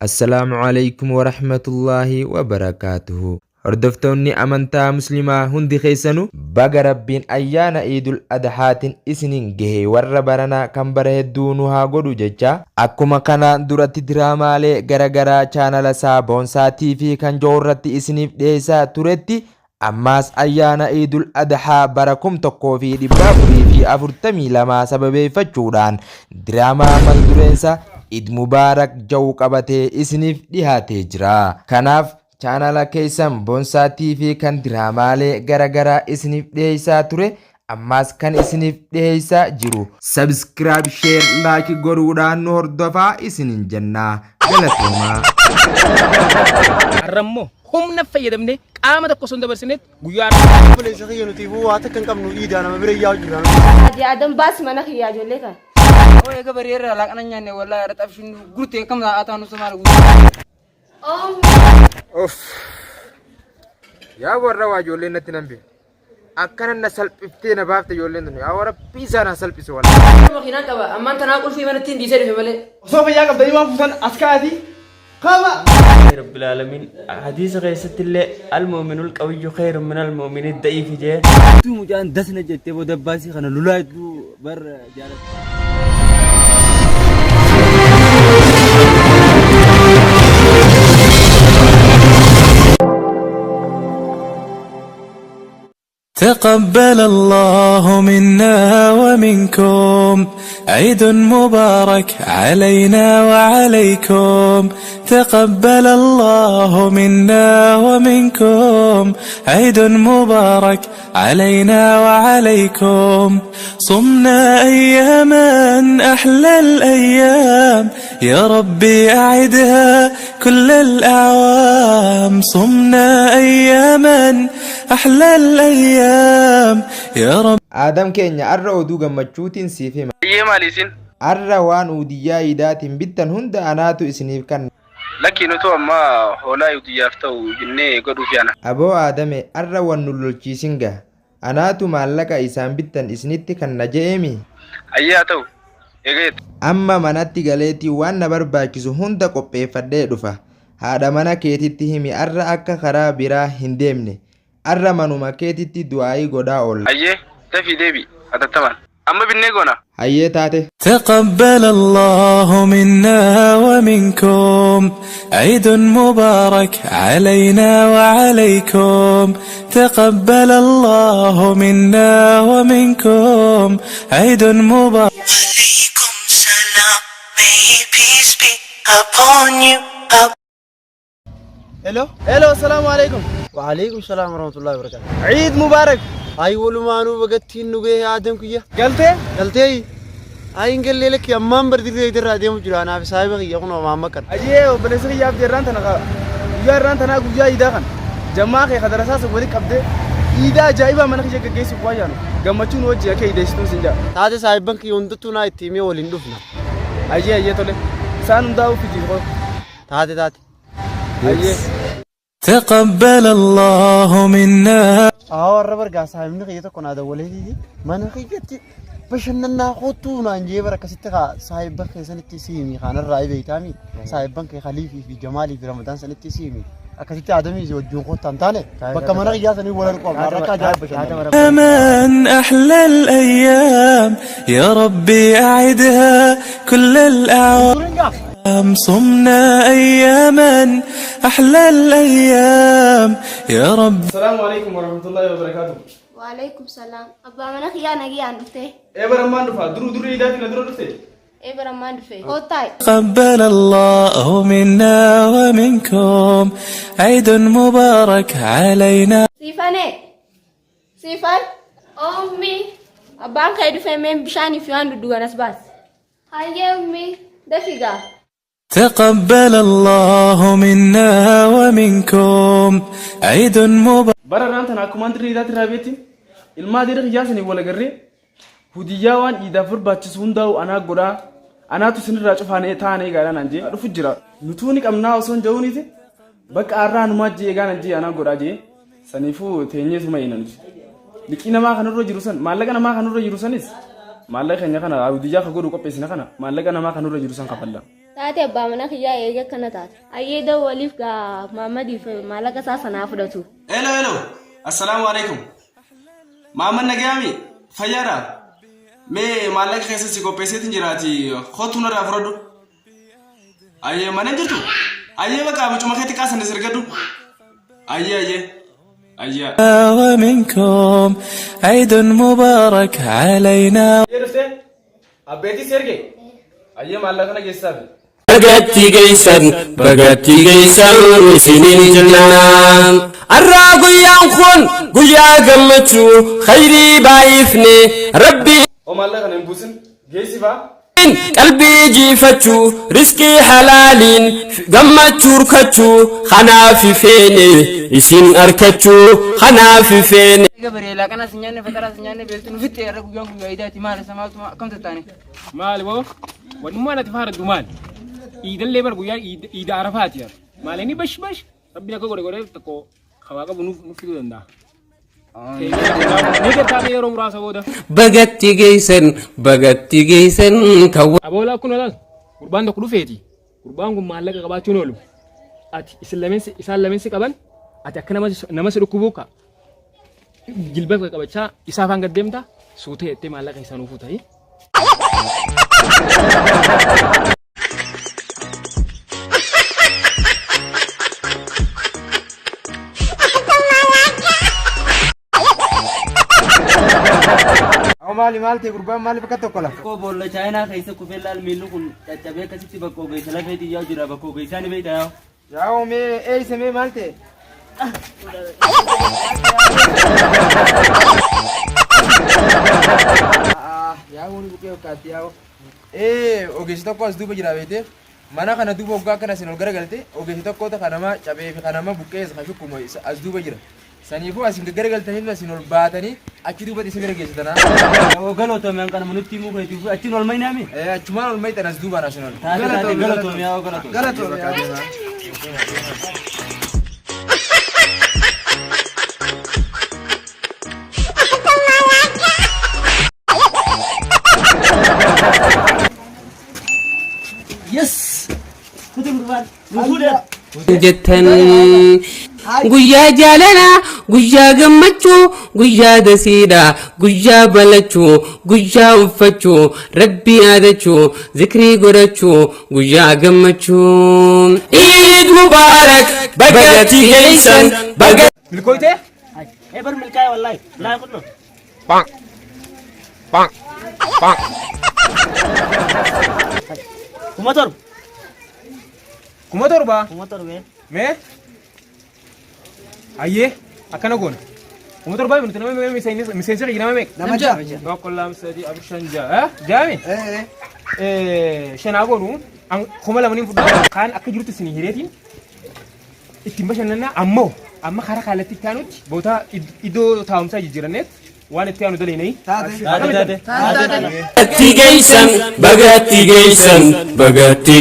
السلام عليكم ورحمة الله وبركاته. هردفتوني أمانتا مسلمة هندي خيسانو باقا ربين أيانا عيد الأضحى إسنين جهي وربرنا كم برهدونو هاقودو ججا أكما كان دورة درامالي غرغرا چانل سابونسا تي في كان جورت إسنيف ديسا تورتي أماس أيانا عيد الأضحى بركم تقو في دبابري في أفرتمي لما سببي فجودان دراما مالدورنسا عيد مبارك جو قبته إسنيف ديهاتي جرا كناف channel keessan Boonsaa TV kan diraamaa garagaraa isiniif dhiyeessaa ture ammas kan isiniif dhiyeessaa jiru subscribe share like godhuudhaan nu hordofaa isiniin jenna galatoomaa. Arrammoo humna fayyadamnee qaama tokko son dabarsineet guyyaa Buleessa kiyya nuti waata kan qabnu iidaan nama bira yaa'u jira. Adi adam baas mana kiyyaa ijoollee kan. Oo eega bareera laaqana nyaanne wallahi raxafshin gurtee kam ataanu samaal gurtee. Of yaa warra waa ijoolleen natti nambe akkana na salphiftee na baafte ijoolleen tun yaa warra piisaa na salphise wala. Makiinaa qaba ammaan tanaa qulfii manatti hin dhiisee dhufe malee. Osoo fayyaa qabda himaa fuusan askaati qaba. رب العالمين حديث غيثت الله المؤمن القوي خير من المؤمن الضعيف جاء تو مجان دسنا جت ودباسي خنا لولايت بر جالس تقبل الله منا ومنكم عيد مبارك علينا وعليكم تقبل الله منا ومنكم عيد مبارك علينا وعليكم صمنا أياما أحلى الأيام يا ربي أعدها كل الأعوام صمنا أياما أحلى الأيام يا رب آدم كينيا أرى ودو غمچوتين سيفي maalisiin أرى وان وديا إيداتين بيتن هند أناتو إسنيف كان lakki nutu amma hoolaa yuudiyyaaf ta'u jennee godhuuf yaana. أبو آدم أرى وان نلولچيسنغا أناتو مالكا إسان بيتن إسنيتي كان نجيمي Ayyaa ta'u eegeet. amma manatti galeetii waan na barbaachisu hunda qopheeffadhee dhufa haadha mana keetitti himi arra akka karaa biraa hin deemne arra manuma keetitti du'aayii godhaa oolla. Ayyee dafii deebi atattamaan amma binnee goona. hayyee taate. تقبل الله منا ومنكم عيد مبارك علينا وعليكم تقبل الله منا ومنكم عيد مبارك عليكم salam, may peace be upon you. Hello, assalamu alaikum. وعليكم السلام ورحمة الله وبركاته. عيد مبارك. أي ولو ما نو بقتين نوجه آدم كيا. قلتي أي إنقل لك يا مام بردي يدير آدم جرانا في سايبك يكونوا ما مكان. ayyee buleessa kiyyaaf jirraan tana guyyaa irraan tanaa guyyaa iidaa kan jammaa kee kadarasaas wali qabdee iidaa ajaa'ibaa mana kiyya gaggeessuuf waa yaanu gammachuun wajji akka iideessituun sin jaa. هذا سايبك يوندتو نا يتيمي ولين دفنا. ayyee tole isaan hundaa'uu fijiif qaba. هذا ayyee. تقبل الله منا الربر قاس هاي من خيطة كنا هذا وليدي ما نخيطة بشننا خطونا نجيب ركستها صاحب بنك سنة تسيمي خان الرأي بيتامي صاحب بنك خليفي في جمالي في رمضان سنة تسيمي أكيد آدمي زود جون خطان تاني بكمان رجع ثاني ولا ركوب ركع جاب بشننا من أحلى الأيام يا ربي أعدها كل الأعوام صمنا أياما أحلى الأيام يا رب. السلام عليكم ورحمة الله وبركاته. Waalaikum salam. Abbaa mana kiyyaa nagiyaan dhufte. Eebarammaan dhufa duruu iidaatiin na dura dhufte. Eebarammaan dhufe. Koottaay. تقبل الله منا ومنكم عيد مبارك علينا. Siifane. Siifan. Ummi. Abbaan kee dhufe mee bishaanii fi waan dudduugan as baas. Hayyee ummi. Dafigaa. تقبل الله منا ومنكم عيد مبارك bara irraan tana akkuma dirree iidaatti raabeetti ilmaa dirree kiyyaasanii wal agarree hudiyyaa waan iidaaf barbaachisu hundaa'u anaa godhaa anaatu sinirraa cufaanee taanee gaadhaan an jee dhufu jira nutuuni qabnaa osoo hin ja'uuniti bakka arraa numaa jee gaan an jee anaa godhaa jee saniifuu teenyeesuma eenanuti liqii namaa kanarra jiru san maallaqa namaa kanarra jiru sanis maallaqa keenya kana hudiyyaa ka godhu qopheessina kana maallaqa namaa kanarra jiru san kafalla taate abbaa mana kiyyaa eega kana taate ayyee da'u waliif gaa Muhammadiif maallaqa isaa sanaa fudhatu. Hello. Assalamu alaikum. Muhammad nagayami fayyada. Mee maallaqa keessa si qopheesseetiin jiraati kootu narraa fudhadhu. Ayyee mana jirtu. Ayyee bakka abicuma keetti qaasan sirgadhu. Ayyee. ومنكم عيد مبارك علينا أبيتي سيرجي أيام الله كنا جيسان بغتي جيسان سنين جنان الراغ ينخون قيا قمتو خيري بايفني ربي وما الله كنا نبوسن جيسي با قلبي جيفتو رزقي حلالين قمتو ركتو خنافي فيني isin arkachuu kanaaf feene gabaree la kana sinyaanne fatara sinyaanne beeltunu fitte yarra guyyan guyyaa idaati maal samaatu akkam tattaane maal bo wadummaa nati faaradu maal iidallee bar guyyaa iida arafaati yar maaleni bash rabbi akka godhe tokko khawaa qabu nuuf fiduu danda'a bagatti geessan kawa aboola kun laal gurbaan tokko dhufeeti gurbaan kun maallaqa qabaachuun oolu ati isaan lameensi qaban ati akka nama si dhukkubuuka jilbaa qabachaa isaa afaan gaddeemta suutee ettee maallaqa isaa nuufuu ta'e. maal ta'e gurbaan maaliif akka tokko lafa? Koo boolla chaayinaa keessa kufee laal miilli kun caccabee akkasitti bakka ogeessa lafeetii yaa jira bakka ogeessaa ni beektaa yaa. Yaa mee eeyisa mee maal ta'e? Yaa huni buqqee fakkaatti yaa. Ogeessi tokko as duuba jira beekte mana kana duuba waggaa akkana isin ol garagalte ogeessi tokko kanama cabee fi kanama buqqee isa shukkuma as duuba jira. Saniifuu asin garagaltanii asin ol baatanii achi duubatti isa bira geessitanaa. Galatoomee kana manutti himuu keetiif achiin ol maynaami. Achumaan ol maytan as duubaan asin ol. Galatoomee. Yes. Kutu gurbaan. jettan guyyaa jaalala guyyaa gammachuu guyyaa dasiidha guyyaa balachuu guyyaa uffachuu rabbii yaadachuu zikrii godhachuu guyyaa gammachuu Eid Mubarak bagatti geessan milkooyte bar milkaay wallahi laa qullo bang kumotor ba be me aye akana gona kumotor ba mintu nama misense gina me Namja. bakollam sadi abshanja jami shana gonu an kuma lamanin fudu kan akka jirutu sini hiretin ittin bashannana amma khara khalatti tanuti bota ido taamsa jijiranet waan itti aanu dalinay bagatti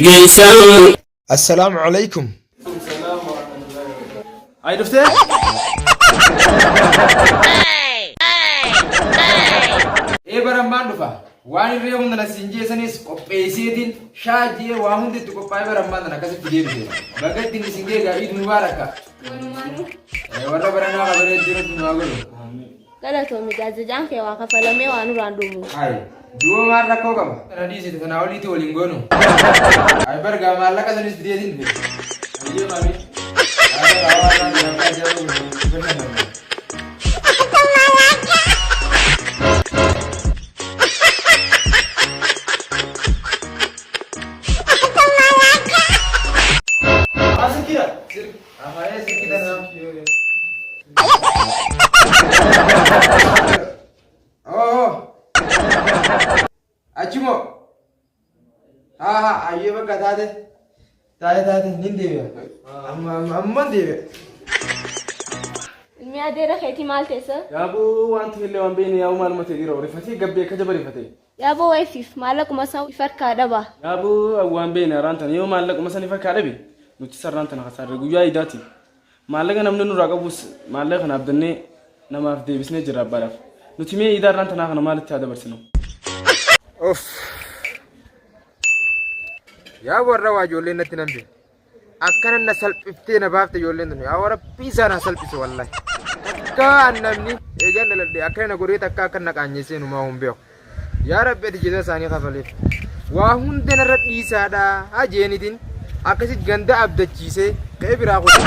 geessan Assalamu alaikum. Ay dufte? Barammaan dhufa waan irree hunda na sinjeessanis qopheesseetiin shaajjee waa hundi itti qophaa'ee barammaan sana akkasitti deebise. Bagatti inni singee gaa'id mubaaraka. Warra baranaa qabaree jirutti nu haa godhu. Galatoomi gaazexaan kee waa kafalamee waan nurraan dhumu. Hai, duuba maal rakkoo qaba? Kana dhiisite kanaa oliitti waliin goonu. Hai bargaa maallaqa sanis fideetiin dhufe. Ayyee maami. Achimo. Ayyee bakka taate nin deebi'a. Amman deebi'a. Ilmi adeera keetii maal teessa? Yaaboo wanti illee waan beekne yaa'u maaluma ta'e jira rifatee gabbee akka jabarifatee. Yaaboo wayfiif maallaquma isaa ifarkaa dhaba. Yaaboo waan beekne raantan yoo maallaquma san ifarkaa dhabe nuti sarraan tana kasaarre guyyaa idaati. Maallaqa namni nurraa qabus maallaqa kana abdannee namaaf deebisnee jira abbaadhaaf. Nuti mee idaa irraan tanaa kana maalitti haa dabarsinu? yaa warra waa ijoolleen natti nambe akkana na salphiftee na baafte ijoolleen tun yaa rabbii isaa na salphise wallahi akka namni eegan daladhe akka na godhee takka akka na qaanyeessee numaa hin beeku yaa rabbi ati jeta isaanii kafaleef waa hunda narra dhiisaadha hajeenitiin akkasit ganda abdachiisee ka'ee biraa kutu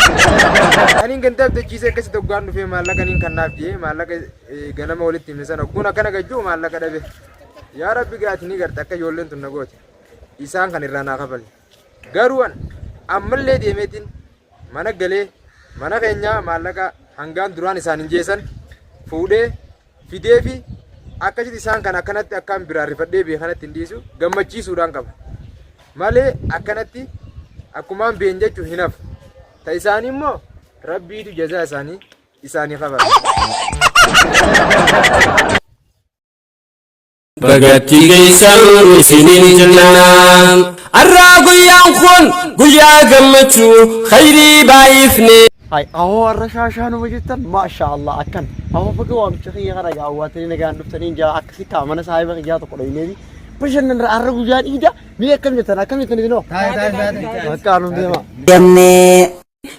aniin ganda abdachiisee akkasitti hoggaan dhufee maallaqa aniin kannaaf jee maallaqa ganama walitti himne sana kun akkana gajjuu maallaqa dhabe yaa rabbi gaati ni garte akka ijoolleen tun na goote isaan kan irraa naa kafale garuu ammallee deemeetiin mana galee mana keenyaa maallaqa hangaan duraan isaan hin jeesan fuudhee fidee fi akkasitti isaan kan akkanatti akkaan biraa rifadhee beekanatti hin dhiisu gammachiisuudhaan qaba malee akkanatti akkumaan been jechuun hin hafu ta isaanii immoo rabbiitu jazaa isaanii kafala. Bagatti geessan isiniin jennaan arraa guyyaan kun guyyaa gammachuu khayrii baay'ifne. هاي أهو الرشاشان وجدتن ما شاء الله أكن أهو فكوا وامشي خرا جاواتني نجان دفتنين جا أكسي كامنا صاحب جا تقوليني دي بشن الرجال جان إيدا مية كم جتنا دينو كانوا ديما جمني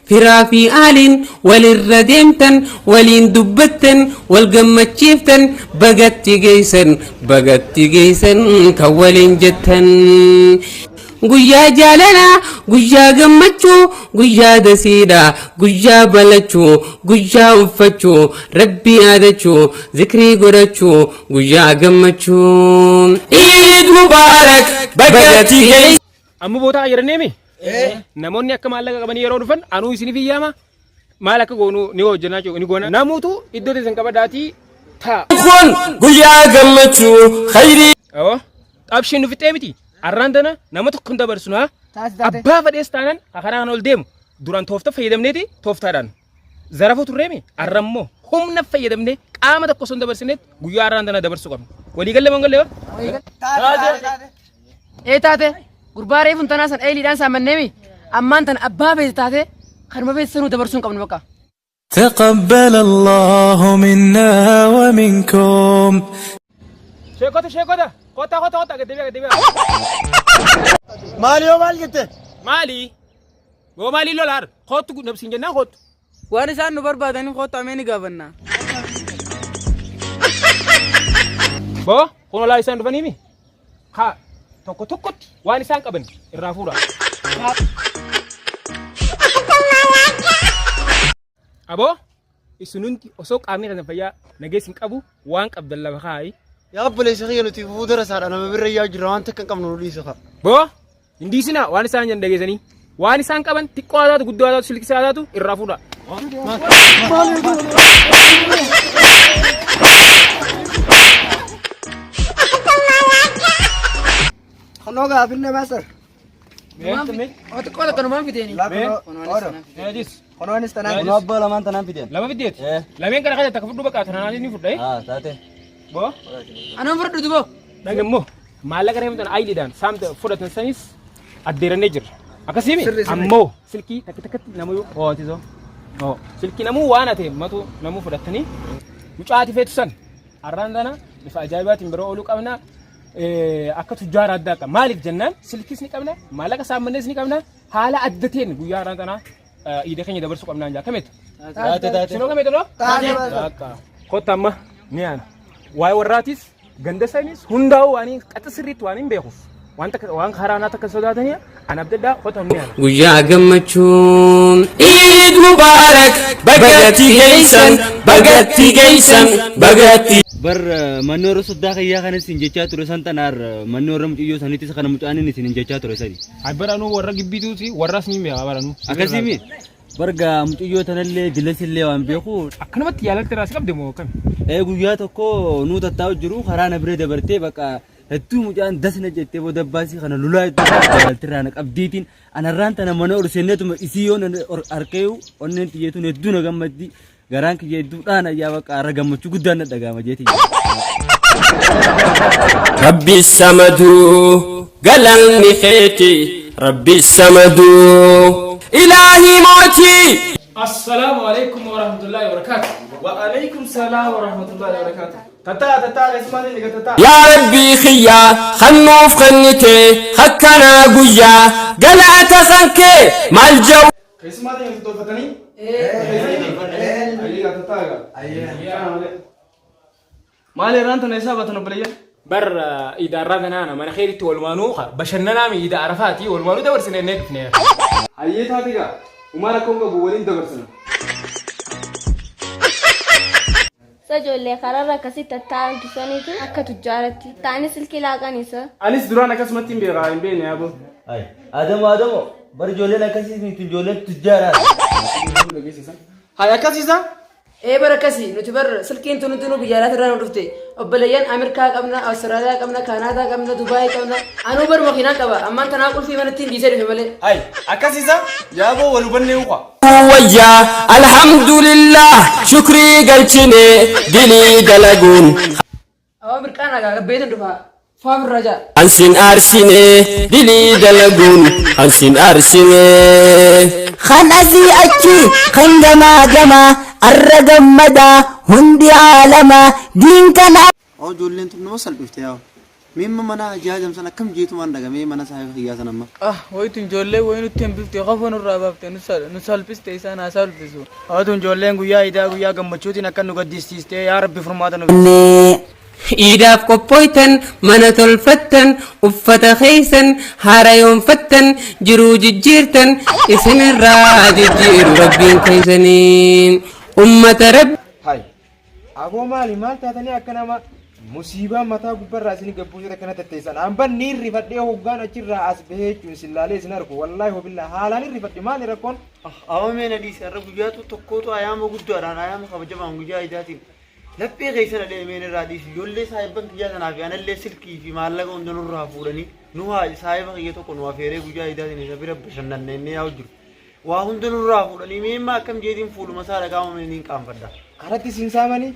فرافي آل وللرديمتن ولين دبتن والجمتشيفتن بغت جيسن كولين جتن guyyaa jaalalaa guyyaa gammachuu guyyaa dasiidhaa guyyaa balachuu guyyaa uffachuu rabbii yaadachuu zikrii godhachuu guyyaa gammachuu Eid Mubarak bagatti geessan. Amma bootaa jirannee namoonni akka maallaqa qabanii yeroo dhufan anuu isiniif iyyaama maal akka goonu ni hojjannaa jiru ni goona namuutu iddoo teessan qabadaatii taa. Kun guyyaa gammachuu khayrii. Qabshiin dhufitee miti. Arrandana nama tokko hin dabarsinu abbaa fadhees taanan kanaan ol deemu duraan toofta fayyadamneeti tooftaadhaan zarafa turreemi arrammoo humna fayyadamne qaama tokko osoo hin dabarsineet guyyaa arrandana dabarsuu qabna walii galle mangalle taate gurbaa reefuun tanaa san eeliidhaan saamanneemi ammaan tan abbaa beekte taate kanuma beeksanuu dabarsuu hin qabnu bakka. تقبل الله منا ومنكم. sheekota kota gaddeebi'a مالي ومال جت maalii lolaar kootu nabsiin jennaan kootu waan isaan nu barbaadanii kootu amee ni gaafanna. boo kun olaa isaan dhufaniimi haa tokkotti waan isaan qaban irraa fuudha. aboo isinuunti osoo qaamni kan fayyaa nageessin qabu waan qabdan lafa kaayi. يا أبو ليس خيانة تفو درس على أنا مبرر يا جيران تكن كم نقول ليس خا بو إنديسنا وان سان جن دقيسني وان سان كمان تقوى هذا قدوة هذا سلك سادة تو الرافورا خنوقة أبينا ماسر أتقول كانوا ما في ديني خنوان استناد خنوبة لما أنت نام في دين لما في دين لما ينكر خذ تكفر دوبك أثناء نادي نفرد تاتي بو أنا فرد دوبو لكن مو maallaqa reemtan ayiidhaan saamte fudhatan sanis addeerannee jirra akkasimi ammoo silkii takkatti namuu hootiso silkii namuu waan ate matu namuu fudhatanii mucaati feetu san har'aan dana bifa ajaa'ibaatiin biroo ooluu qabna akka tujjaara addaa qaba maaliif jennaan silkiis ni qabna maallaqa saammannees ni qabna haala addateen guyyaa har'aan dana iida keenya dabarsuu qabnaan jaa kameetu sinoo kameetu noo kotta amma ni aan waa'ee warraatis ganda sanis hundaa'u waan qaxa sirriitti waan hin beekuuf waan haraanaa takka sodaatanii an abdaddaa qotan ni ana guyyaa gammachuun Eid Mubarak bagatti geessan bar mannoora soddaa kayyaa kanas hin jechaa ture san tanaar mannoora muciyyoo saniitis kana mucaanin isin hin jechaa ture sani baranuu warra gibbiituuti warras ni mi'a baranuu akkasimi barga muciyyoo tanallee dilasillee waan beeku akkanumatti yaalatti raas qabde moo kam guyyaa tokko nuu tattaa'u jiru karaa na biree dabartee bakka hedduu mucaan dasna jettee booda baasii kana lulaa hedduu jaalaltirraa na qabdiitiin anarraan tana mana ol seenneetuma isii yoon harkeeyu onneen xiyyeetuun hedduu na gammaddi garaan kiyya hedduudhaan ayyaa bakka arra gammachuu guddaan na dhagaama jeetii Rabbi Samaduu galanni keeti Rabbi Samaduu إلهي موتي. السلام عليكم ورحمة الله وبركاته. وعليكم السلام ورحمة الله وبركاته. يا ربي خيا خنوف خنتي خكنا قويا قلعت خنكي مع الجو مالي رانت نسابة نبلية بر إذا أردنا أنا من خيرت والمانوخة بشرنا من إذا عرفاتي والمانو دور سنة نكفنا هيت هاتيكا وما لكم قبولين دبرسنا سجولي قرر كسيت التعب تسانيتو أكا تجارتي تاني سلكي لاغانيسا أنيس درانا كسمتين بيراين بين يا أبو أي آدم برجولنا كسيت من تجولة تجارة هاي أكاسيسا ايه بركسي نتبر سلكين تنو بجارات رانا رفتي وبليان امريكا قبنا استراليا قبنا كندا قبنا دبي قبنا انو بر مخينا قبا اما انت ناقول في من التين ديزر في ملي هاي أكاسيسا يا أبو ولبني وقا ويا الحمد لله شكري قلتني دلي دلقون او امريكا بيت دفا فام الرجاء أنسين أرسيني دلي دلقون أنسين أرسيني خنسي أكي خنجما الرجمدا هندي عالما دين كان أو جولين تبنا وصل بفتياو مين منا جهاز مثلا كم جيتوا من رجع مين منا صاحب خياسة نما وين جولين وين تنبفتي خافون الرابط نسال بستي سانا سال بسو هذون جولين قويا إذا قويا كم مشوتي نكن نقدس تيستي يا ربي فرماتنا إيداف قبويتن منة الفتن أفت خيسا هاريون فتن جروج جيرتن اسم الراد جير ربين كيسنين أمة رب هاي أبو مالي مال تاتني أكنا ما مصيبة متى قبر راسني قبوجة كنا تتيسان أم بنير رفدي هوغان أشير رأس بهج مسلالي سناركو والله وبالله حالاني رفدي مالي ركون أو من الديس الرب جاتو تكوتو أيام وجودو أنا أيام خبجة ما وجودي أيداتي لبي غيسنا اللي من الراديس يولي صاحبن تجانا في أنا اللي سلكي في مالك عندنا الرافورني نوها صاحب غيتو كنوا فيري وجودي أيداتي نسبير بشرنا نني أوجر وعندنا الرافورني مين ما كم جيدين فول مسارة كام منين كام فردا أردت سينسامني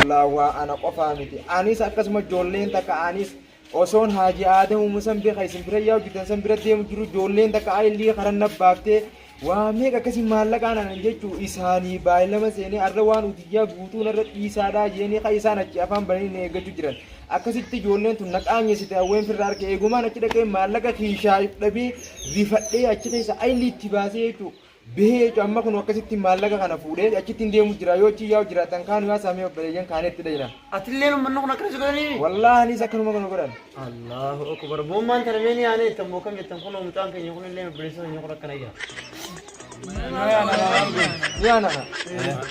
الله وأنا قفامتي أنيس أكسم جولين تك أنيس أصون حاجي آدم ومسلم بخيسن بريا وجدنا سن بريا مجرو جولين تك أيلي خرنا بابته واميك أكسم مالك أنا نجتو إسهاني بايلما سيني أروان وتجا غوتو نرد إسادا جيني خيسانا جافان بني نيجتو جران أكسم تجولين تنك أني ستاوين في الرارك إيجوما نكيد كي مالك خيشاي لبي ريفتي أكيد أيلي تباسي تو بيه جامع كن وقت ستي مالك أنا فوري أكيد تندي مجرايو تيجا جرا تنكان ويا سامي وبريجان كانت تدينا أتلين منو كنا كريس كراني والله أني سكنوا ما كنا كران الله أكبر بومان ترميني أنا تموكم يتمكنوا متان كي يكون اللي مبرسون يكون كنايا يا أنا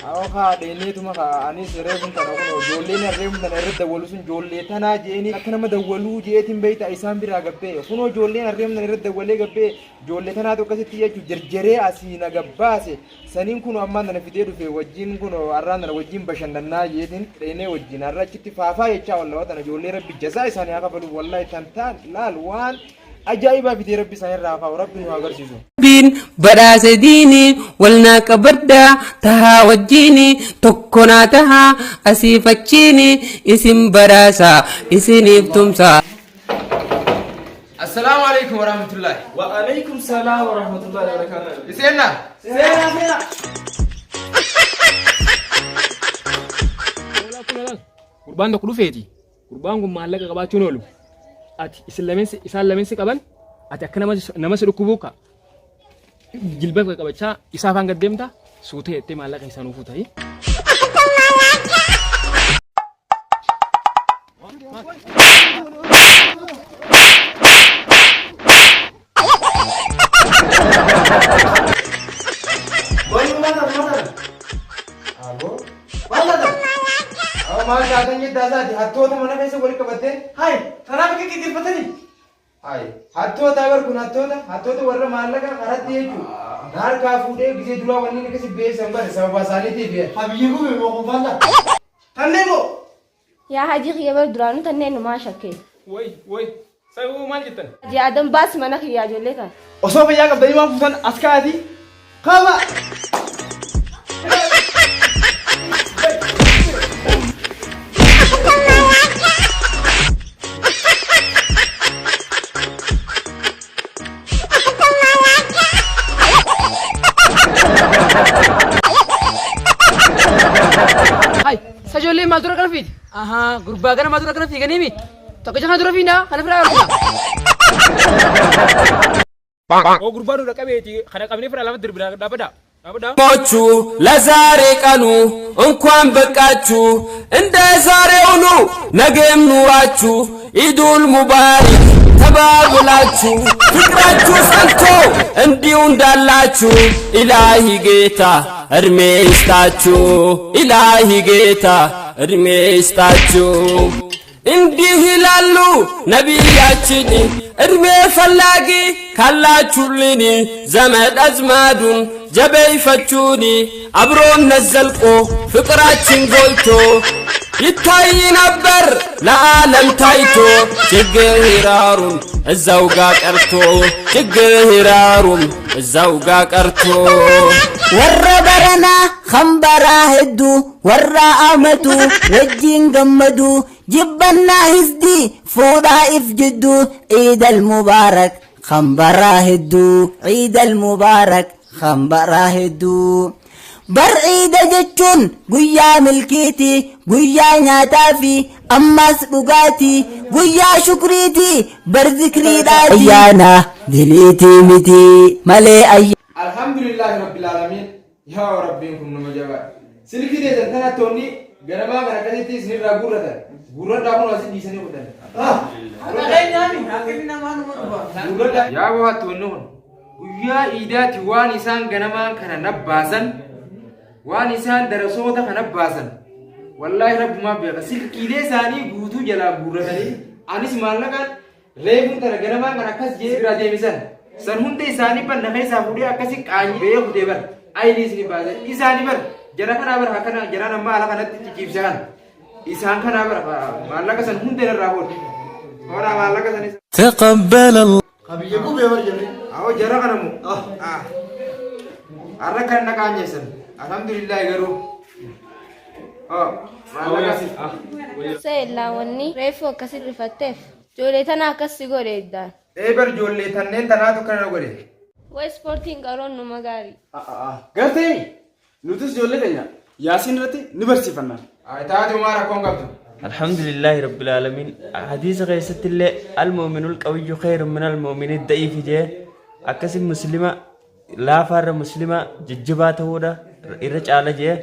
أو خا ديني توما خا أني سيرفون كنا كنا جولين الريم من الرد دولوسون جولين تنا جيني أكنا ما دولو جيتين بيت أيسام بيراغبي كنوا جولين الريم من الرد دولي غبي جولين تنا تو كسي تيجي جرجرة أسينا غباسي سنين كنوا أمان أنا في ديرو في وجين كنوا أران أنا وجين بشندنا جيتين ريني وجين أرا كتي فافا يتشا والله أنا جولين ربي جزاء ساني أقبل والله تنتان لا الوان أجايبا في ربي ساير رافا وربي نواغر سيزو بين براس ديني ولنا كبردا تها وجيني تكونا تها أسيفتشيني اسم براسا اسنيف تمسا السلام عليكم ورحمة الله وعليكم السلام ورحمة الله وبركاته سيرنا قربان دكلو فيتي قربان قم مالك قباتشون ولو ati isaan lameensi qaban ati akka nama si dhukkubuuka jilba qabachaa isaa afaan gaddeemta suutee jettee maallaqa isaan uufuu ta'i. maal taatan jedhaasaati hattoota mana keessa wal qabattee hai kanaaf akka qixxeeffatanii hai hattoota bar kun hattoota warra maallaqa karatti jechuudha harkaa fuudhee gisee duraa wanni akkasi beesan bare sababa isaaniitiif habiyyee gube moo konfaalla tannee moo yaa hajii kiyya bar duraanuu tannee numaa shakkee way sababuu maal jettan hajii adam baas mana kiyyaa ijoollee kan osoo fayyaa qabdanii waan fuutan as kaa'atii kaaba سجولي ما دور كان fiit ahaa gurbaa kana maatu akkana fiiganiimi tokkicha kana dura fiinaa kana firaa argina oo gurbaa nu dhaqabeeti kana qabnee firaa lama dirbira dhaabada ሞቹ ለዛሬ ቀኑ እንኳን በቃችሁ እንደ ዛሬውኑ ነገም ኑራችሁ ኢዱል ሙባሪክ ተባብላችሁ ፍቅራችሁ ጸንቶ እንዲሁ እንዳላችሁ ኢላሂ ጌታ እድሜ ይስጣችሁ ኢላሂ ጌታ እድሜ ይስጣችሁ እንዲህ ይላሉ ነቢያችን እድሜ ፈላጊ ካላችሁልኝ ዘመድ አዝማዱን ጀበይ ፈቹኒ አብሮነት ዘልቆ ፍቅራችን ጎልቶ ይታይ ነበር ለዓለም ታይቶ ችግር ሂራሩን እዛው ጋ ቀርቶ ችግር ሂራሩን እዛው ጋ ቀርቶ ወረ በረና ኸምበራ ሄዱ ወራ አመቱ ወጂን ገመዱ ጅበና ሂዝዲ ፉዳ ኢፍጅዱ ዒድ አልሙባረክ ኸምበራ ሄዱ ዒድ አልሙባረክ ኸምበራ ሄዱ bar ciida jechuun guyyaa milkiiti guyyaa nyaataa fi ammas dhugaatii guyyaa shukriiti bar zikriidhaati ayyaana diliitii miti malee alhamdulillahi rabbil alamin yaa rabbiin kun nama jabaa silkii deetan kana toonni ganamaa kana akkasitti isinirraa gurradhaa kun asin dhiisanii fudhan yaa waa toonni kun guyyaa iidaati waan isaan ganamaan kana nabbaasan waan isaan darasoota kana baasan wallahi rabbumaa beeka silkiilee isaanii guutuu jalaa guurratanii anis maallaqaan reefuun tana ganamaan kan akkas irraa deemisan san hunda isaanii banna keessaa fuudhee akkasi qaanyi beekutee bar ayilii isin baasan isaanii bar jara kanaa bar akkana jaraan amma ala kanatti ciciibsa kan isaan kanaa bar maallaqa san hunda irraa fuudhe horaa maallaqa sanis تقبل الله qabiyyee qubee bar jirre awoo jara kanamu arra kan naqaanyeessan alhamdulillah garu Seella wanni reefu akkasi rifatteef ijoollee tana akkasi godhe iddaan. Bar ijoollee tanneen tanaatu kana godhe. Waa ispoortiin qaroon numa gaarii. Gartee nutis ijoollee keenya yaasiin irratti ni barsiifanna. Taatu maa rakkoon qabdu. الحمد لله رب العالمين حديث غيست الله المؤمن القوي خير من المؤمن الضعيف جه أكسب مسلمة لا فار مسلمة ججبات هودا إرج على جه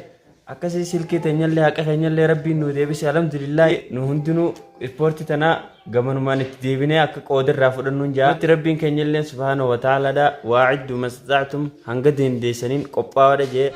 أكسي سلكي تنيل هكا تنيل ربي نو ديبس الحمد لله نهندنو إسبورت تنا قمن ما نتديبني أكا قدر رافض النجا ربي كنيل سبحانه وتعالى دا واعد ما استطعتم هنقدين دي سنين قبا ودا جه